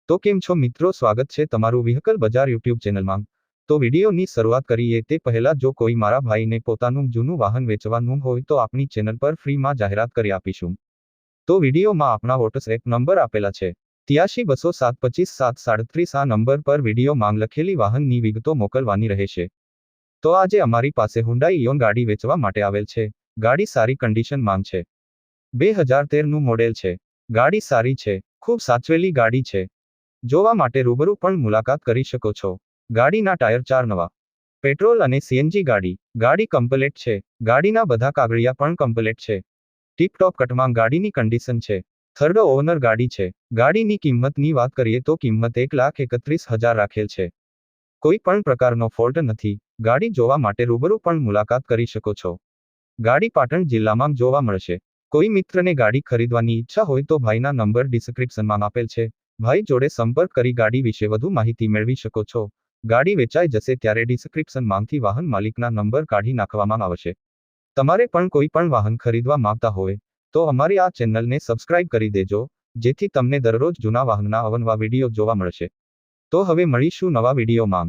તો કેમ છો મિત્રો, સ્વાગત છે તમારું વ્હીકલ બજાર યુટ્યુબ ચેનલમાં। તો વિડીયોની શરૂઆત કરીએ તે પહેલા જો કોઈ મારા ભાઈને પોતાનું જૂનું વાહન વેચવાનું હોય તો આપણી ચેનલ પર ફ્રીમાં જાહેરાત કરી આપીશું। તો વિડીયોમાં આપણા વોટ્સએપ નંબર આપેલા છે 8320725737 આ નંબર પર વિડીયો માંગ લખેલી વાહનની વિગતો મોકલવાની રહેશે। તો આજે અમારી પાસે હુન્ડાઈ ઇઓન ગાડી વેચવા માટે આવેલ છે। ગાડી સારી કન્ડિશનમાં છે, 2013નું મોડેલ છે। ગાડી સારી છે, ખૂબ સાચવેલી ગાડી છે। જોવા માટે રૂબરૂ પણ મુલાકાત કરી શકો છો। ગાડીના ટાયર 4 નવા, પેટ્રોલ અને સીએનજી ગાડી કમ્પ્લેટ છે। ગાડીના બધા કાગળિયા પણ કમ્પ્લેટ છે। ટીપટોપ કટમાં ગાડીની કન્ડિશન છે। થર્ડ ઓનર ગાડી છે। ગાડીની કિંમતની વાત કરીએ તો કિંમત 1,31,000 રાખેલ છે। કોઈ પણ પ્રકારનો ફોલ્ટ નથી। ગાડી જોવા માટે રૂબરૂ પણ મુલાકાત કરી શકો છો। ગાડી પાટણ જિલ્લામાં જોવા મળશે। કોઈ મિત્રને ગાડી ખરીદવાની ઈચ્છા હોય તો ભાઈના નંબર ડિસ્ક્રિપ્શનમાં આપેલ છે। ભાઈ જોડે સંપર્ક કરી ગાડી વિશે વધુ માહિતી મેળવી શકો છો। ગાડી વેચાઈ જશે ત્યારે ડિસ્ક્રિપ્શનમાંથી વાહન માલિકના નંબર કાઢી નાખવામાં આવશે। તમારે પણ કોઈ પણ વાહન ખરીદવા માંગતા હોય તો અમારી આ ચેનલને સબસ્ક્રાઇબ કરી દેજો, જેથી તમને દરરોજ જૂના વાહનના અવનવા વિડીયો જોવા મળશે। તો હવે મળીશું નવા વિડીયોમાં।